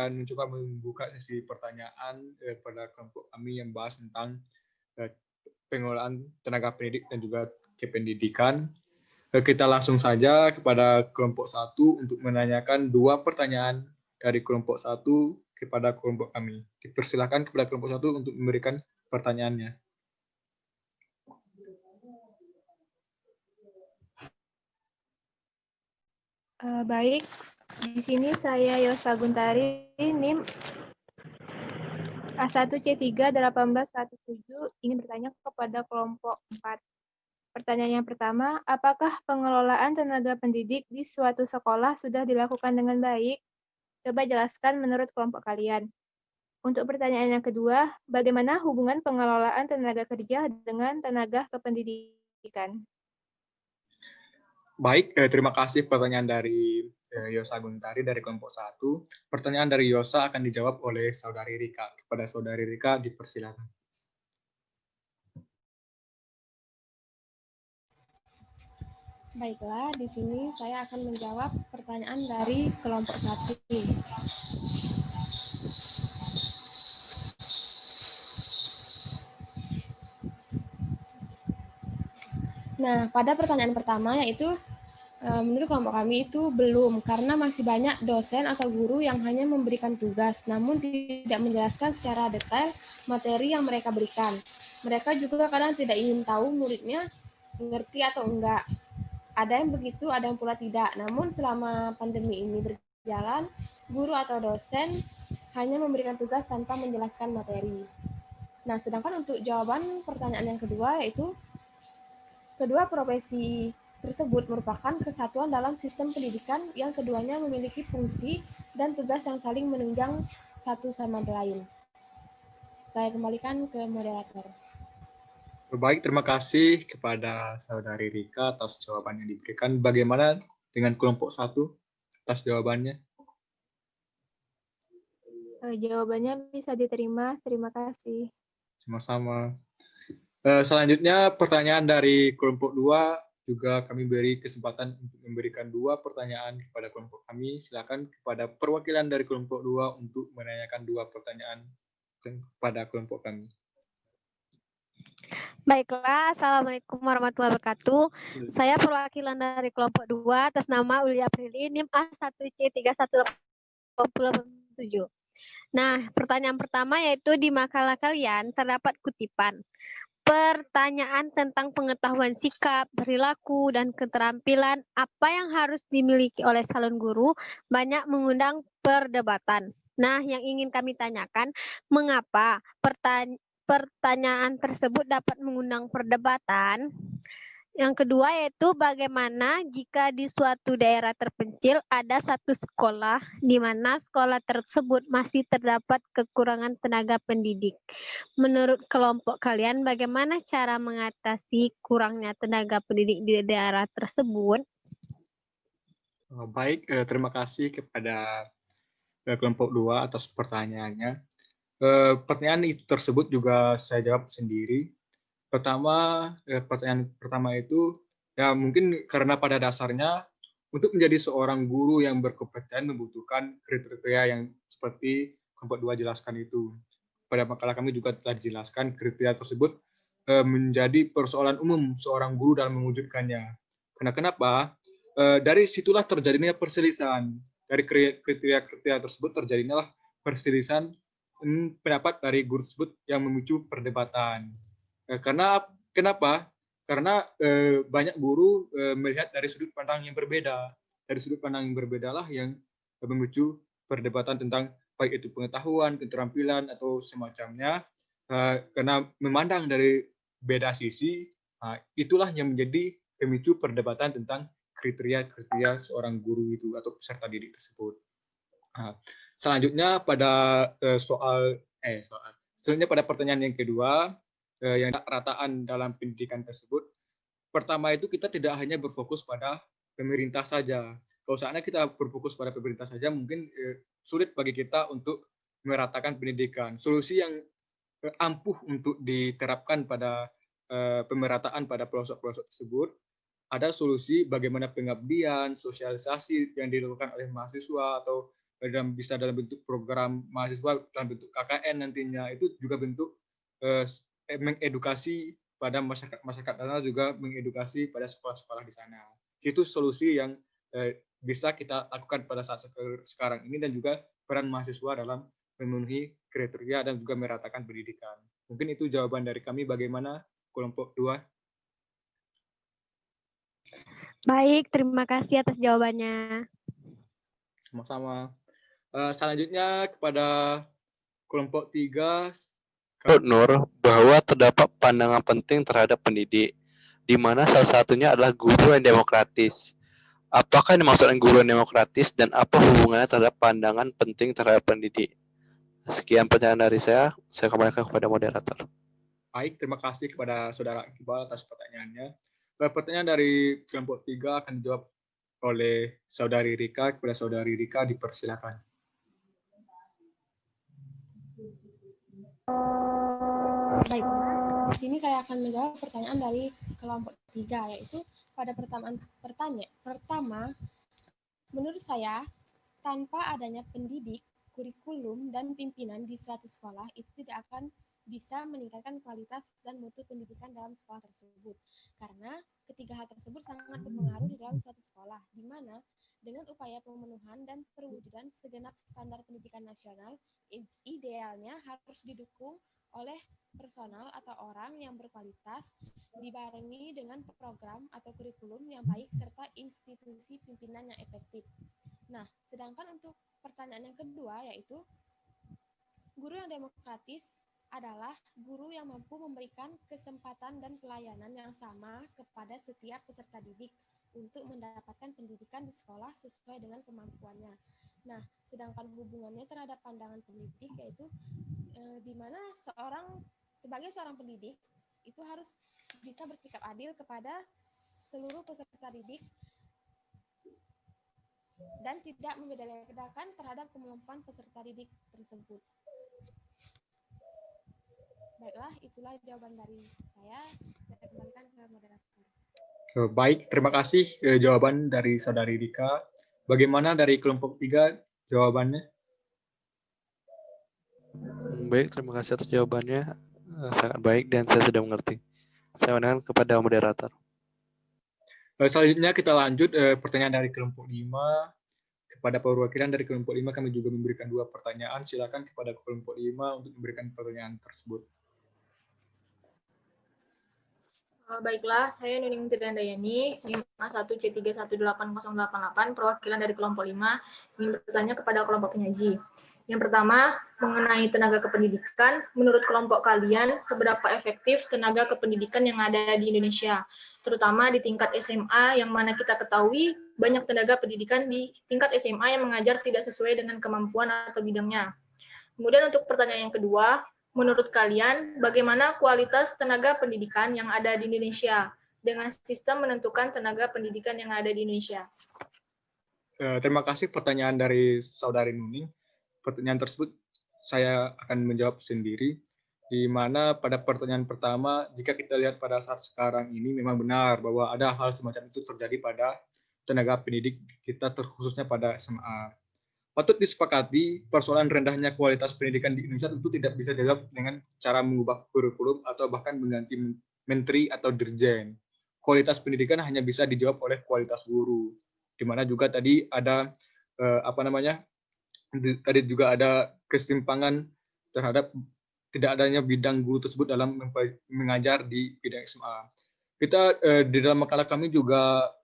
akan mencoba membuka sesi pertanyaan pada kelompok kami yang bahas tentang pengelolaan tenaga pendidik dan juga kependidikan. Kita langsung saja kepada kelompok 1 untuk menanyakan 2 pertanyaan dari kelompok 1 kepada kelompok kami. Dipersilakan kepada kelompok 1 untuk memberikan pertanyaannya. Baik, di sini saya Yosa Guntari, NIM A1C3-18117, ingin bertanya kepada kelompok 4. Pertanyaan yang pertama, apakah pengelolaan tenaga pendidik di suatu sekolah sudah dilakukan dengan baik? Coba jelaskan menurut kelompok kalian. Untuk pertanyaan yang kedua, bagaimana hubungan pengelolaan tenaga kerja dengan tenaga kependidikan? Baik, terima kasih pertanyaan dari Yosa Guntari dari kelompok 1. Pertanyaan dari Yosa akan dijawab oleh Saudari Rika. Kepada Saudari Rika, dipersilakan. Baiklah, di sini saya akan menjawab pertanyaan dari kelompok 1. Nah, pada pertanyaan pertama yaitu menurut kelompok kami itu belum, karena masih banyak dosen atau guru yang hanya memberikan tugas, namun tidak menjelaskan secara detail materi yang mereka berikan. Mereka juga kadang tidak ingin tahu muridnya mengerti atau enggak. Ada yang begitu, ada yang pula tidak. Namun selama pandemi ini berjalan, guru atau dosen hanya memberikan tugas tanpa menjelaskan materi. Nah, sedangkan untuk jawaban pertanyaan yang kedua yaitu kedua profesi tersebut merupakan kesatuan dalam sistem pendidikan yang keduanya memiliki fungsi dan tugas yang saling menunjang satu sama lain. Saya kembalikan ke moderator. Baik, terima kasih kepada Saudari Rika atas jawaban yang diberikan. Bagaimana dengan kelompok 1 atas jawabannya? Jawabannya bisa diterima, terima kasih. Sama-sama. Selanjutnya pertanyaan dari kelompok 2 juga kami beri kesempatan untuk memberikan 2 pertanyaan kepada kelompok kami. Silakan kepada perwakilan dari kelompok 2 untuk menanyakan 2 pertanyaan kepada kelompok kami. Baiklah, Assalamualaikum warahmatullahi wabarakatuh. Saya perwakilan dari kelompok 2 atas nama Ulia Prilly, NIM A1C31887. Nah, pertanyaan pertama yaitu di makalah kalian terdapat kutipan pertanyaan tentang pengetahuan sikap, perilaku, dan keterampilan apa yang harus dimiliki oleh calon guru banyak mengundang perdebatan. Nah, yang ingin kami tanyakan, mengapa pertanyaan tersebut dapat mengundang perdebatan? Yang kedua yaitu bagaimana jika di suatu daerah terpencil ada satu sekolah di mana sekolah tersebut masih terdapat kekurangan tenaga pendidik. Menurut kelompok kalian bagaimana cara mengatasi kurangnya tenaga pendidik di daerah tersebut? Baik, terima kasih kepada kelompok 2 atas pertanyaannya. Pertanyaan tersebut juga saya jawab sendiri. Pertanyaan pertama itu ya mungkin karena pada dasarnya untuk menjadi seorang guru yang berkompeten membutuhkan kriteria yang seperti kelompok 2 jelaskan itu. Pada makalah kami juga telah dijelaskan kriteria tersebut menjadi persoalan umum seorang guru dalam mewujudkannya. Karena kenapa? Dari situlah terjadinya perselisihan. Dari kriteria tersebut terjadinya perselisihan pendapat dari guru tersebut yang memicu perdebatan. Karena kenapa? Karena banyak guru melihat dari sudut pandang yang berbeda. Dari sudut pandang yang berbeda lah yang memicu perdebatan tentang baik itu pengetahuan, keterampilan atau semacamnya. Karena memandang dari beda sisi, itulah yang menjadi pemicu perdebatan tentang kriteria seorang guru itu atau peserta didik tersebut. Selanjutnya pada selanjutnya pada pertanyaan yang kedua, yang rataan dalam pendidikan tersebut. Pertama itu kita tidak hanya berfokus pada pemerintah saja. Kalau seandainya kita berfokus pada pemerintah saja, mungkin sulit bagi kita untuk meratakan pendidikan. Solusi yang ampuh untuk diterapkan pada pemerataan pada pelosok-pelosok tersebut, ada solusi bagaimana pengabdian, sosialisasi yang dilakukan oleh mahasiswa atau bisa dalam bentuk program mahasiswa, dalam bentuk KKN nantinya, itu juga bentuk mengedukasi pada masyarakat sana, juga mengedukasi pada sekolah-sekolah di sana. Itu solusi yang bisa kita lakukan pada saat sekarang ini, dan juga peran mahasiswa dalam memenuhi kriteria dan juga meratakan pendidikan. Mungkin itu jawaban dari kami. Bagaimana kelompok 2? Baik, terima kasih atas jawabannya. Sama-sama. Selanjutnya kepada kelompok 3. Menurut Nur, bahwa terdapat pandangan penting terhadap pendidik, di mana salah satunya adalah guru yang demokratis. Apakah yang dimaksudkan guru yang demokratis dan apa hubungannya terhadap pandangan penting terhadap pendidik? Sekian pertanyaan dari saya kembalikan kepada moderator. Baik, terima kasih kepada Saudara Iqbal atas pertanyaannya. Pertanyaan dari kelompok 3 akan dijawab oleh Saudari Rika. Kepada Saudari Rika, dipersilakan. Baik, di sini saya akan menjawab pertanyaan dari kelompok 3, yaitu pada pertama, menurut saya, tanpa adanya pendidik, kurikulum, dan pimpinan di suatu sekolah, itu tidak akan bisa meningkatkan kualitas dan mutu pendidikan dalam sekolah tersebut. Karena ketiga hal tersebut sangat berpengaruh di dalam suatu sekolah, di mana dengan upaya pemenuhan dan perwujudan segenap standar pendidikan nasional, idealnya harus didukung oleh personal atau orang yang berkualitas, dibarengi dengan program atau kurikulum yang baik, serta institusi pimpinan yang efektif. Nah, sedangkan untuk pertanyaan yang kedua, yaitu guru yang demokratis adalah guru yang mampu memberikan kesempatan dan pelayanan yang sama kepada setiap peserta didik untuk mendapatkan pendidikan di sekolah sesuai dengan kemampuannya. Nah, sedangkan hubungannya terhadap pandangan pendidik, yaitu di mana sebagai seorang pendidik itu harus bisa bersikap adil kepada seluruh peserta didik dan tidak membeda-bedakan terhadap kemampuan peserta didik tersebut. Baiklah, itulah jawaban dari saya. Saya kembalikan ke moderator. Baik, terima kasih jawaban dari Saudari Rika. Bagaimana dari kelompok 3 jawabannya? Baik, terima kasih atas jawabannya. Sangat baik dan saya sudah mengerti. Saya menanyakan kepada moderator. Selanjutnya kita lanjut pertanyaan dari kelompok 5. Kepada perwakilan dari kelompok 5 kami juga memberikan 2 pertanyaan. Silakan kepada kelompok 5 untuk memberikan pertanyaan tersebut. Baiklah, saya Nuning Tirandayani, 51C318088, perwakilan dari kelompok 5, ingin bertanya kepada kelompok penyaji. Yang pertama, mengenai tenaga kependidikan, menurut kelompok kalian, seberapa efektif tenaga kependidikan yang ada di Indonesia, terutama di tingkat SMA, yang mana kita ketahui banyak tenaga pendidikan di tingkat SMA yang mengajar tidak sesuai dengan kemampuan atau bidangnya. Kemudian untuk pertanyaan yang kedua, menurut kalian, bagaimana kualitas tenaga pendidikan yang ada di Indonesia dengan sistem menentukan tenaga pendidikan yang ada di Indonesia? Terima kasih pertanyaan dari Saudari Nuning. Pertanyaan tersebut saya akan menjawab sendiri, di mana pada pertanyaan pertama, jika kita lihat pada saat sekarang ini memang benar bahwa ada hal semacam itu terjadi pada tenaga pendidik kita, terkhususnya pada SMA. Patut disepakati, persoalan rendahnya kualitas pendidikan di Indonesia tentu tidak bisa dijawab dengan cara mengubah kurikulum atau bahkan mengganti menteri atau dirjen. Kualitas pendidikan hanya bisa dijawab oleh kualitas guru, di mana juga tadi ada tadi juga ada kesetimpangan terhadap tidak adanya bidang guru tersebut dalam mengajar di bidang SMA. Kita di dalam makalah kami juga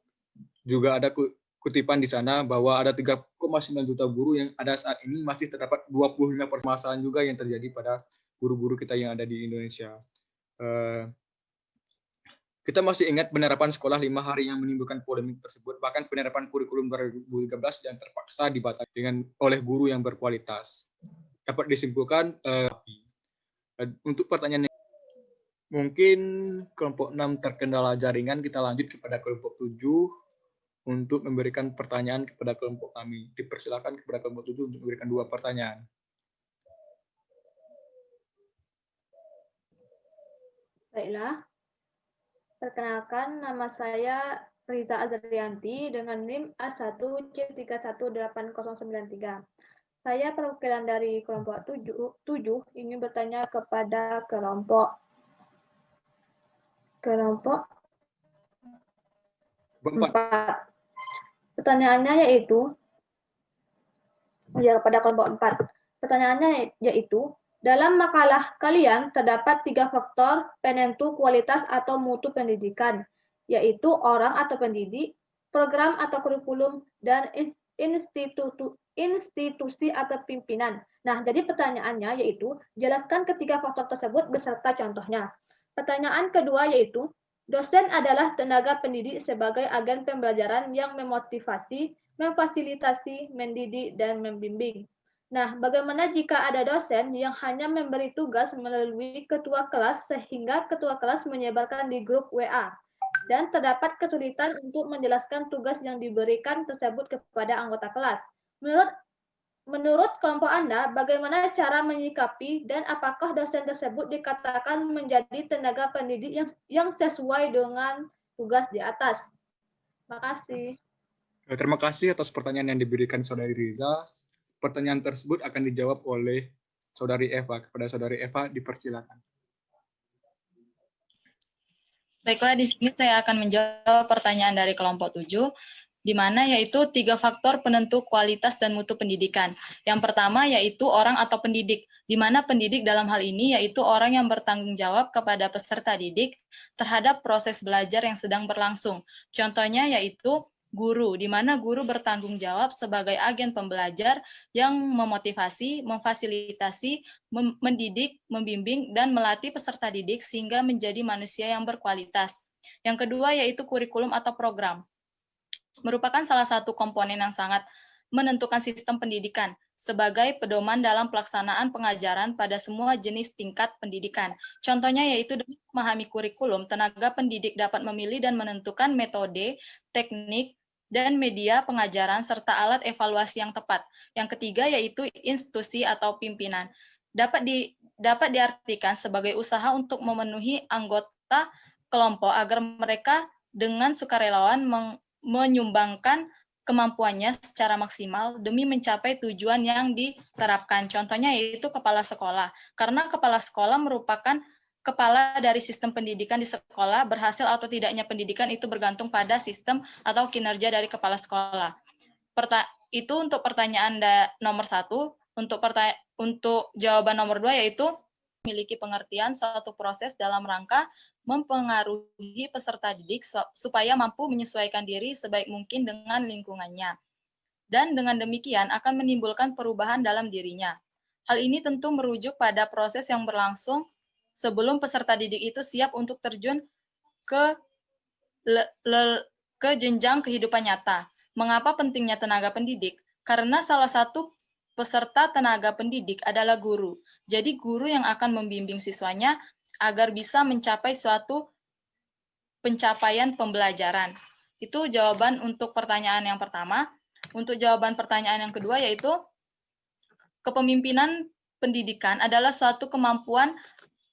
ada kutipan di sana bahwa ada 3,9 juta guru yang ada saat ini masih terdapat 25 permasalahan juga yang terjadi pada guru-guru kita yang ada di Indonesia. Kita masih ingat penerapan sekolah 5 hari yang menimbulkan polemik tersebut, bahkan penerapan kurikulum 2013 yang terpaksa dibatalkan oleh guru yang berkualitas. Dapat disimpulkan, untuk pertanyaan mungkin kelompok 6 terkendala jaringan, kita lanjut kepada kelompok 7 untuk memberikan pertanyaan kepada kelompok kami. Dipersilakan kepada kelompok 7 untuk memberikan 2 pertanyaan. Baiklah. Perkenalkan, nama saya Riza Azrianti dengan NIM A1C318093. Saya perwakilan dari kelompok 7 ingin bertanya kepada kelompok 4. Pertanyaannya yaitu, kepada kelompok 4. Pertanyaannya yaitu, dalam makalah kalian terdapat 3 faktor penentu kualitas atau mutu pendidikan, yaitu orang atau pendidik, program atau kurikulum, dan institusi atau pimpinan. Nah, jadi pertanyaannya yaitu, jelaskan ketiga faktor tersebut beserta contohnya. Pertanyaan kedua yaitu, dosen adalah tenaga pendidik sebagai agen pembelajaran yang memotivasi, memfasilitasi, mendidik, dan membimbing. Nah, bagaimana jika ada dosen yang hanya memberi tugas melalui ketua kelas sehingga ketua kelas menyebarkan di grup WA dan terdapat kesulitan untuk menjelaskan tugas yang diberikan tersebut kepada anggota kelas? Menurut kelompok Anda, bagaimana cara menyikapi dan apakah dosen tersebut dikatakan menjadi tenaga pendidik yang sesuai dengan tugas di atas? Terima kasih. Terima kasih atas pertanyaan yang diberikan Saudari Riza. Pertanyaan tersebut akan dijawab oleh Saudari Eva. Kepada Saudari Eva, dipersilakan. Baiklah, di sini saya akan menjawab pertanyaan dari kelompok 7, di mana yaitu 3 faktor penentu kualitas dan mutu pendidikan. Yang pertama yaitu orang atau pendidik, di mana pendidik dalam hal ini yaitu orang yang bertanggung jawab kepada peserta didik terhadap proses belajar yang sedang berlangsung. Contohnya yaitu guru, di mana guru bertanggung jawab sebagai agen pembelajar yang memotivasi, memfasilitasi, mendidik, membimbing, dan melatih peserta didik sehingga menjadi manusia yang berkualitas. Yang kedua yaitu kurikulum atau program. Merupakan salah satu komponen yang sangat menentukan sistem pendidikan sebagai pedoman dalam pelaksanaan pengajaran pada semua jenis tingkat pendidikan. Contohnya yaitu dengan memahami kurikulum, tenaga pendidik dapat memilih dan menentukan metode, teknik, dan media pengajaran serta alat evaluasi yang tepat. Yang ketiga yaitu institusi atau pimpinan. Dapat diartikan sebagai usaha untuk memenuhi anggota kelompok agar mereka dengan sukarelawan menyumbangkan kemampuannya secara maksimal demi mencapai tujuan yang diterapkan. Contohnya yaitu kepala sekolah. Karena kepala sekolah merupakan kepala dari sistem pendidikan di sekolah, berhasil atau tidaknya pendidikan itu bergantung pada sistem atau kinerja dari kepala sekolah. Itu untuk pertanyaan nomor 1. Untuk jawaban nomor 2 yaitu memiliki pengertian suatu proses dalam rangka mempengaruhi peserta didik supaya mampu menyesuaikan diri sebaik mungkin dengan lingkungannya. Dan dengan demikian akan menimbulkan perubahan dalam dirinya. Hal ini tentu merujuk pada proses yang berlangsung sebelum peserta didik itu siap untuk terjun ke jenjang kehidupan nyata. Mengapa pentingnya tenaga pendidik? Karena salah satu peserta tenaga pendidik adalah guru. Jadi guru yang akan membimbing siswanya agar bisa mencapai suatu pencapaian pembelajaran. Itu jawaban untuk pertanyaan yang pertama. Untuk jawaban pertanyaan yang kedua yaitu kepemimpinan pendidikan adalah suatu kemampuan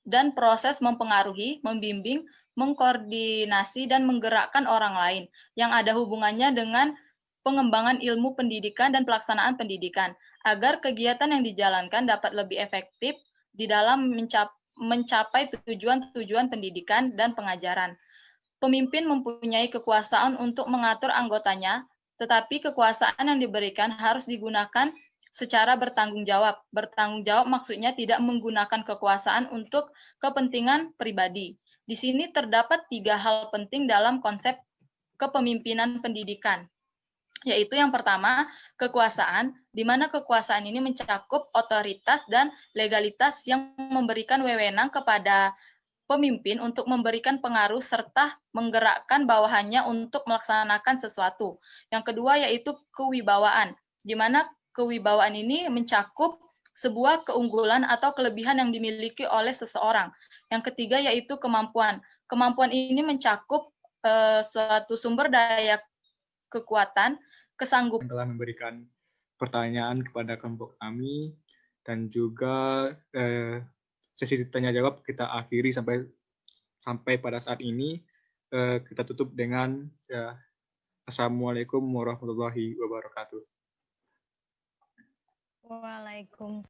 dan proses mempengaruhi, membimbing, mengkoordinasi, dan menggerakkan orang lain yang ada hubungannya dengan pengembangan ilmu pendidikan dan pelaksanaan pendidikan, agar kegiatan yang dijalankan dapat lebih efektif di dalam mencapai tujuan-tujuan pendidikan dan pengajaran. Pemimpin mempunyai kekuasaan untuk mengatur anggotanya, tetapi kekuasaan yang diberikan harus digunakan secara bertanggung jawab. Bertanggung jawab maksudnya tidak menggunakan kekuasaan untuk kepentingan pribadi. Di sini terdapat 3 hal penting dalam konsep kepemimpinan pendidikan, yaitu yang pertama, kekuasaan, di mana kekuasaan ini mencakup otoritas dan legalitas yang memberikan wewenang kepada pemimpin untuk memberikan pengaruh serta menggerakkan bawahannya untuk melaksanakan sesuatu. Yang kedua yaitu kewibawaan, di mana kewibawaan ini mencakup sebuah keunggulan atau kelebihan yang dimiliki oleh seseorang. Yang ketiga yaitu kemampuan. Kemampuan ini mencakup suatu sumber daya kekuatan, kesanggupan. Telah memberikan pertanyaan kepada kelompok kami dan juga sesi tanya jawab kita akhiri sampai pada saat ini. Kita tutup dengan Assalamualaikum warahmatullahi wabarakatuh. Waalaikumsalam.